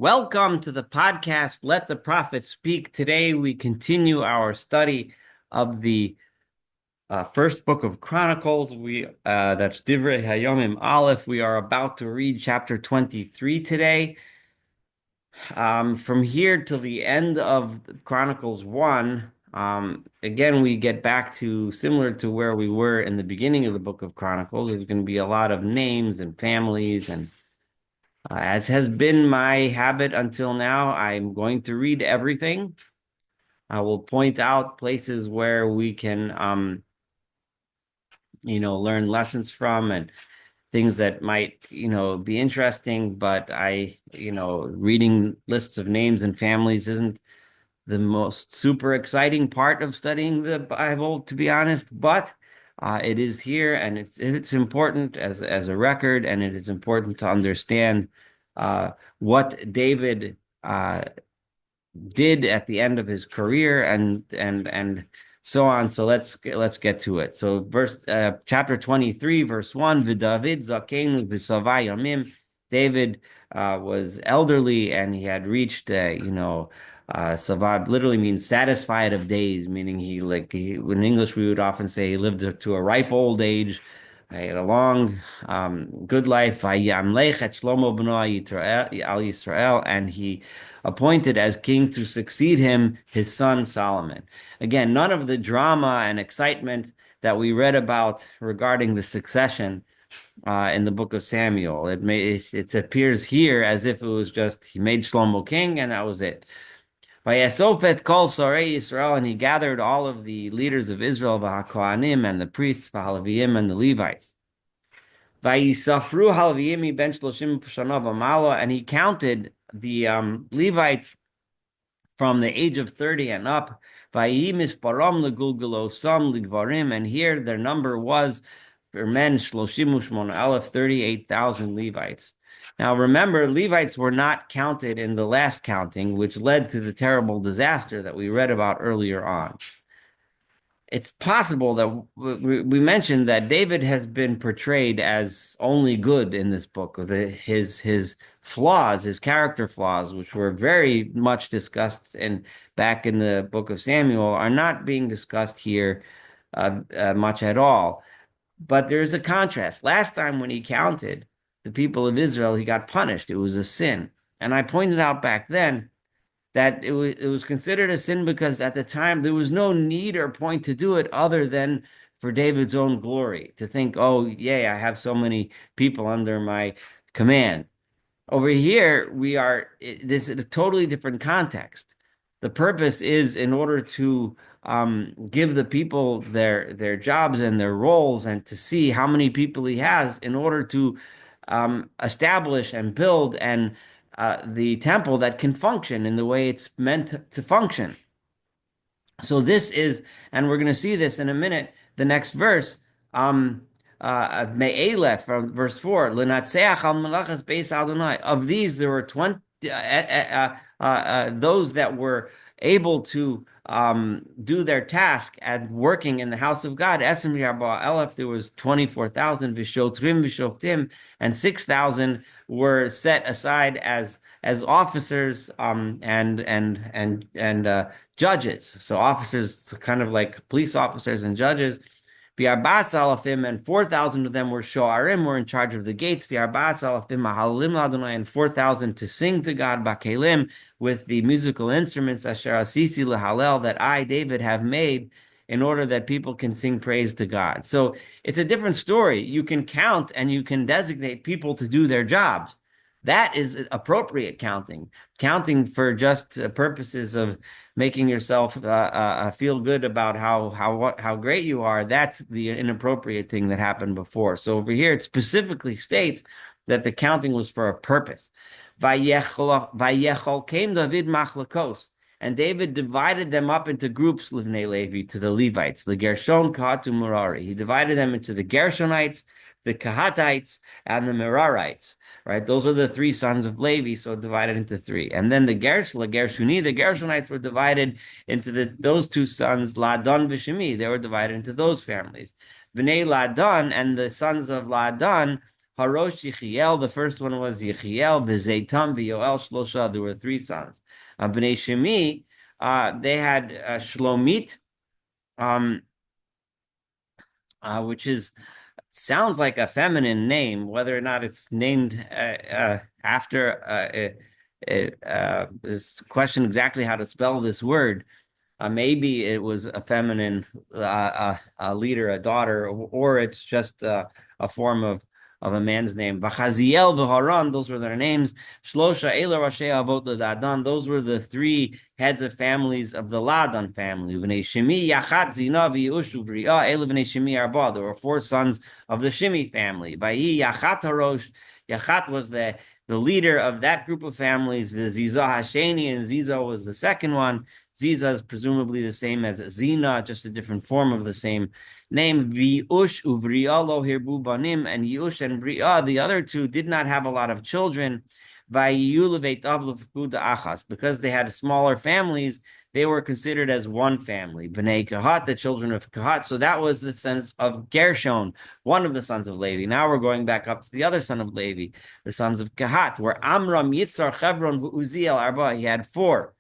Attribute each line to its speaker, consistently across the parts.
Speaker 1: Welcome to the podcast, Let the Prophet Speak. Today we continue our study of the first book of Chronicles. That's Divrei Hayomim Aleph. We are about to read chapter 23 today. From here till the end of Chronicles 1, again, we get back to similar to where we were in the beginning of the book of Chronicles. There's going to be a lot of names and families and as has been my habit until now, I'm going to read everything. I will point out places where we can, learn lessons from and things that might, be interesting. But reading lists of names and families isn't the most super exciting part of studying the Bible, to be honest. But it is here, and it's important as a record, and it is important to understand what David did at the end of his career and so on. So let's get to it. So chapter 23, verse 1, V'David Zakenu v'Savai Yamim. David was elderly and he had reached Savad literally means satisfied of days, meaning in English we would often say he lived to a ripe old age. He had a long, good life. Vayamlech et Shlomo b'no al Yisrael, and he appointed as king to succeed him his son Solomon. Again, none of the drama and excitement that we read about regarding the succession in the book of Samuel. It appears here as if it was just he made Shlomo king and that was it. Vayasofet kol sarei Yisrael, and he gathered all of the leaders of Israel, v'hakohanim, and the priests, v'halavim, and the Levites. Vayisafru halavim ben shloshim shana v'mala, and he counted the Levites from the age of 30 and up. Vayi misparam legulgalosam ligvarim, and here their number was for men shloshim u'shmona alef, 38,000 Levites. Now remember, Levites were not counted in the last counting, which led to the terrible disaster that we read about earlier on. It's possible that we mentioned that David has been portrayed as only good in this book, with his flaws, his character flaws, which were very much discussed back in the book of Samuel, are not being discussed here much at all. But there's a contrast. Last time when he counted the people of Israel, he got punished. It was a sin. And I pointed out back then that it was considered a sin because at the time there was no need or point to do it other than for David's own glory, to think, oh, yay, I have so many people under my command. Over here, this is a totally different context. The purpose is in order to give the people their jobs and their roles and to see how many people he has in order to establish and build the temple that can function in the way it's meant to function. So this is, and we're going to see this in a minute, the next verse, Me'elef, from verse 4, L'natseach al melachas beis Adonai. Of these, there were 20, those that were able to do their task at working in the house of God. Esem Yarba Elef, there was 24,000, Vishotrim, Vishoftim, and 6,000 were set aside as officers and judges. So officers, kind of like police officers and judges. V'arba'as alafim, and 4,000 of them were shoarim, were in charge of the gates. V'arba'as alafim mahalalim l'Adonai, and 4,000 to sing to God bakelim with the musical instruments asher asisi lehalel, that I, David, have made in order that people can sing praise to God. So it's a different story. You can count and you can designate people to do their jobs. That is appropriate counting. Counting for just purposes of making yourself feel good about how great you are. That's the inappropriate thing that happened before. So over here, it specifically states that the counting was for a purpose. Vayechol came David machlekos, and David divided them up into groups, Livnei Levi, to the Levites, the Gershon, Kahat, Merari. He divided them into the Gershonites, the Kahatites, and the Merarites. Right, those are the three sons of Levi, so divided into three. And then the Gershuni, the Gershonites were divided into those two sons, Ladan v'Shimi. They were divided into those families. Bnei Ladan, and the sons of Ladan Harosh Yechiel, the first one was Yechiel, V'Zeitam, V'Yoel, Shlosha. There were three sons. Bnei Shemi, they had Shlomit, um, which is sounds like a feminine name, whether or not it's named after this question exactly how to spell this word. Maybe it was a feminine leader, a daughter, or it's just a form of a man's name. Vachaziel v'Haran, those were their names. Shlosha Eila Rashi Avot Ladan, those were the three heads of families of the Ladan family. V'nei Shimi Yachat Zina v'Yeush v'Riah Eila v'nei Shimi Arba. There were four sons of the Shimi family. Vayi Yachat Harosh. Yachat was the leader of that group of families. V'Ziza Hasheni, and Ziza was the second one. Ziza is presumably the same as Zina, just a different form of the same name. V'ush uvriya lo hirbu banim, and Yush and Briah, the other two, did not have a lot of children. Because they had smaller families, they were considered as one family. Bnei Kahat, the children of Kahat. So that was the sense of Gershon, one of the sons of Levi. Now we're going back up to the other son of Levi, the sons of Kahat, where Amram, Yitzhar, Chevron, Uziel, Arba. He had four.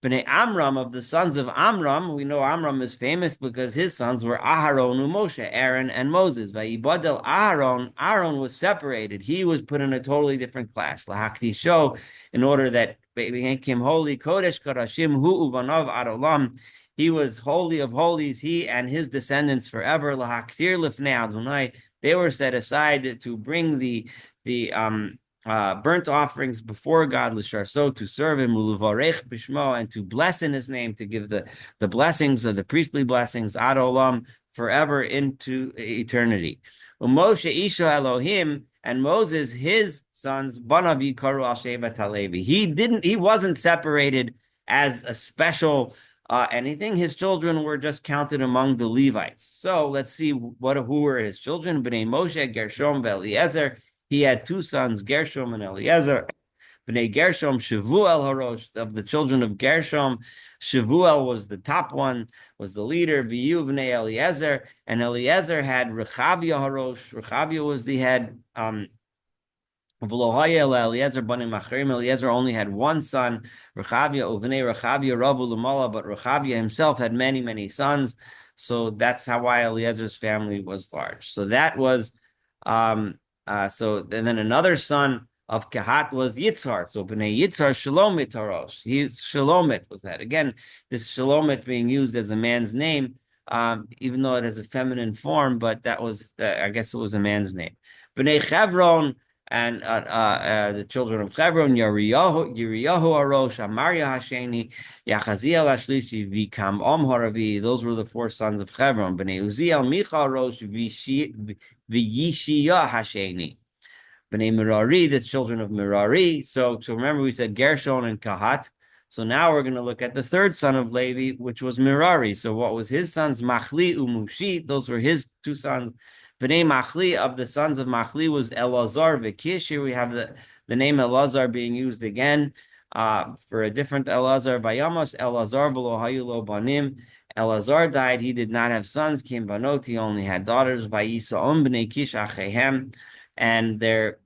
Speaker 1: Bnei Amram, of the sons of Amram, we know Amram is famous because his sons were Aharon and Moshe, Aaron and Moses. Vayibadel Aharon, Aaron was separated. He was put in a totally different class. Lahakti show, in order that make him holy. Kodesh Kodashim Hu Uvanav Adolam. He was holy of holies, he and his descendants forever. Lahaktir Lifnei Adonai. They were set aside to bring the burnt offerings before God, l'sharso, to serve him, u'levarech b'shmo, and to bless in his name, to give the blessings of the priestly blessings, ad olam, forever into eternity. Moshe Isha Elohim, and Moses, his sons, banav yikaru al shevat halevi. He wasn't separated as a special anything. His children were just counted among the Levites. So let's see who were his children. Bnei Moshe, Gershom, Eliezer. He had two sons, Gershom and Eliezer. Bnei Gershom, Shavuel Harosh, of the children of Gershom. Shavuel was the top one, was the leader. V'yu Bnei Eliezer, and Eliezer had Rechavia Harosh. Rechavia was the head. Eliezer only had one son, Rechavia, Uvnei Rechavia, Ravu Lamala, but Rechavia himself had many, many sons. So that's why Eliezer's family was large. So that was and then another son of Kehat was Yitzhar. So Bnei Yitzhar Shalomit Harosh. Shalomit was that. Again, this Shalomit being used as a man's name, even though it has a feminine form, but that was, I guess it was a man's name. Bnei Chevron, and the children of Chevron, Yiriyahu Harosh, Amaria Hasheni, Yachaziel Ashlishi, Vikam Om Haravi. Those were the four sons of Chevron. Bnei Uziel, Micha Harosh, V'Yishiyah Hasheni. Bnei Merari, the children of Merari. So remember we said Gershon and Kahat. So now we're going to look at the third son of Levi, which was Merari. So what was his sons? Machli Umushi. Those were his two sons. Bnei Machli, of the sons of Machli, was Elazar v'Kish. Here we have the name Elazar being used again for a different Elazar. Vayamos Elazar v'lo hayulo banim. Elazar died. He did not have sons. Kim banot. He only had daughters. Vayisa'om bnei Kish achehem, and their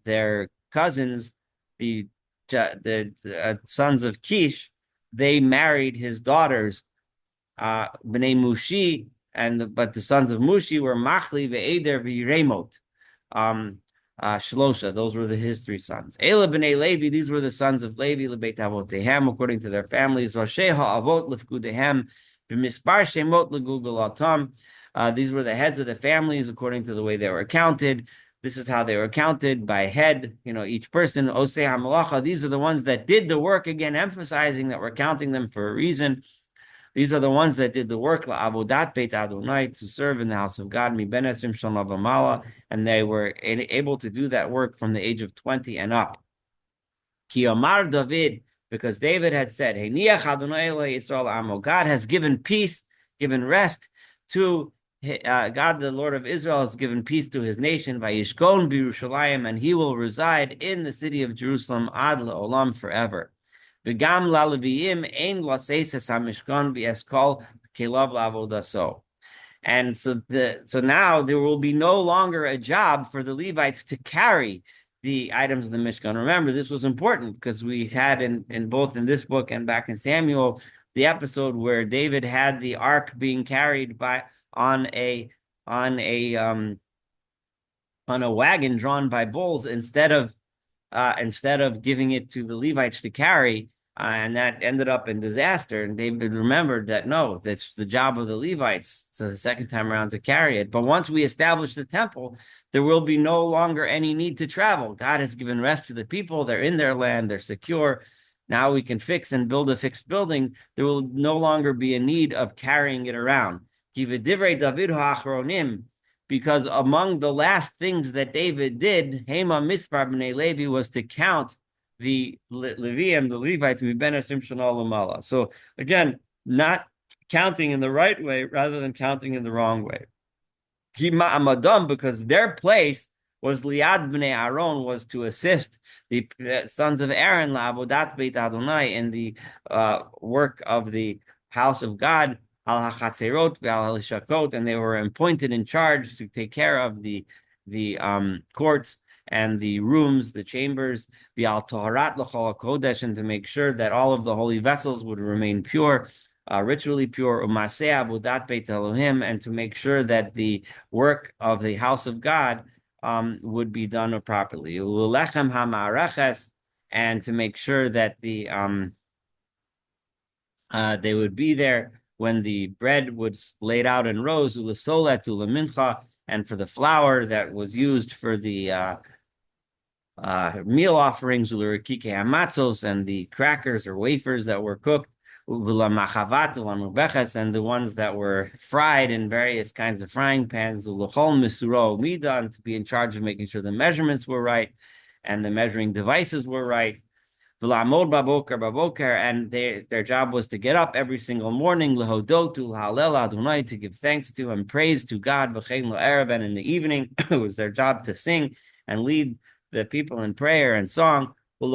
Speaker 1: cousins, the sons of Kish, they married his daughters, Bnei Mushi, but the sons of Mushi were Machli, Ve'eder, Ve'iremot, Shlosha. Those were his three sons. Ela Bnei Levi, these were the sons of Levi, Lebeit Avotehem, according to their families. Rosheha Avot Lefkudehem, B'mispar Shemot Legugalatam. These were the heads of the families according to the way they were counted. This is how they were counted by head, each person. Osei HaMalacha, these are the ones that did the work, again, emphasizing that we're counting them for a reason. These are the ones that did the work, la'avodat beit Adonai, to serve in the house of God, mi ben esrim shana v'mala, and they were able to do that work from the age of 20 and up. Ki Amar David, because David had said, Heiniach Adonai Eloi Yisrael Amo, God has given peace, given rest to God, the Lord of Israel, has given peace to his nation, Vayishkon b'Yerushalayim, and he will reside in the city of Jerusalem ad la'olam, forever. V'gam la'leviim ein la'seises hamishkan v'eskol kelav la'avodaso. And so now there will be no longer a job for the Levites to carry the items of the Mishkan. Remember, this was important because we had in both in this book and back in Samuel the episode where David had the ark being carried by on a on a um on a wagon drawn by bulls instead of giving it to the Levites to carry, and that ended up in disaster. And David remembered that no, that's the job of the Levites. So the second time around to carry it. But once we establish the temple, there will be no longer any need to travel. God has given rest to the people. They're in their land. They're secure. Now we can fix and build a fixed building. There will no longer be a need of carrying it around. Because among the last things that David did, Hema Mispar B'nai Levi, was to count the Levium, the Levites, So again, not counting in the right way rather than counting in the wrong way. Because their place was Liad B'nai Aaron, was to assist the sons of Aaron, La'avodat Beit Adonai, in the work of the house of God, al hachatzerot ve'al halishakot, and they were appointed in charge to take care of the courts and the rooms, the chambers, ve'al toharat l'chol kodesh, and to make sure that all of the holy vessels would remain pure, ritually pure, umaseh avodat beit Elohim, and to make sure that the work of the house of God would be done properly. Ulechem ha'ma'areches, and to make sure that the they would be there when the bread was laid out in rows, ulesolet, ulemincha, and for the flour that was used for the meal offerings, ulerikike hamatzos, and the crackers or wafers that were cooked, ulamachavat, ulamubeches, and the ones that were fried in various kinds of frying pans, ulechol misuro mida, and to be in charge of making sure the measurements were right and the measuring devices were right. And their job was to get up every single morning, to give thanks to and praise to God, and in the evening it was their job to sing and lead the people in prayer and song. And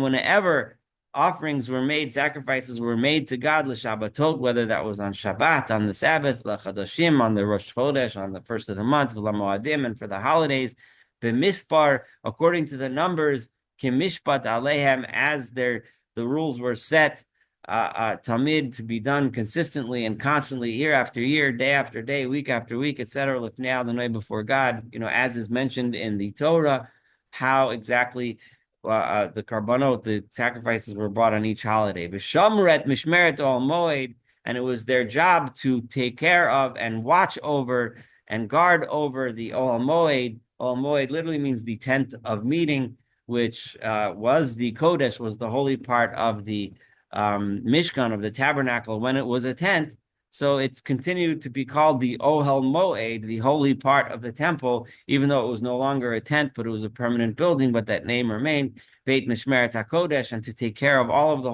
Speaker 1: whenever offerings were made, sacrifices were made to God, l'shabbatot, whether that was on Shabbat, on the Sabbath, l'chadoshim, on the Rosh Chodesh, on the first of the month, v'lamoadim, and for the holidays, b'mispar, according to the numbers, kimishpat alehem, as the rules were set, tamid, to be done consistently and constantly, year after year, day after day, week after week, etc. Lifnei Adonai, before God, as is mentioned in the Torah, how exactly the karbanot, the sacrifices, were brought on each holiday. V'shamret mishmeret ol moed, and it was their job to take care of and watch over and guard over the Ol Moed. Ol Moed literally means the tent of meeting, which was the Kodesh, was the holy part of the Mishkan, of the tabernacle, when it was a tent. So it's continued to be called the Ohel Moed, the holy part of the temple, even though it was no longer a tent, but it was a permanent building, but that name remained, Beit Mishmeret HaKodesh, and to take care of all of the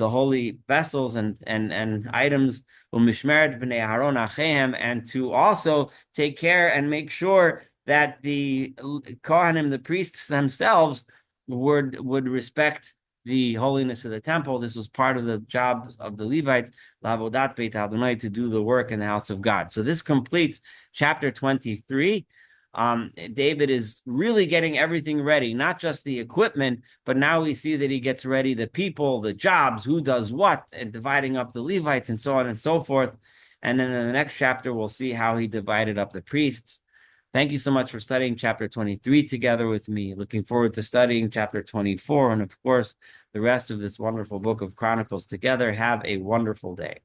Speaker 1: holy vessels and items, Mishmeret B'nei Aaron Achehem, and to also take care and make sure that the Kohanim, the priests themselves, would respect the holiness of the temple. This was part of the job of the Levites, Lavodat Beit Adonai, to do the work in the house of God. So this completes chapter 23. David is really getting everything ready, not just the equipment, but now we see that he gets ready the people, the jobs, who does what, and dividing up the Levites and so on and so forth. And then in the next chapter, we'll see how he divided up the priests. Thank you so much for studying chapter 23 together with me. Looking forward to studying chapter 24 and, of course, the rest of this wonderful book of Chronicles together. Have a wonderful day.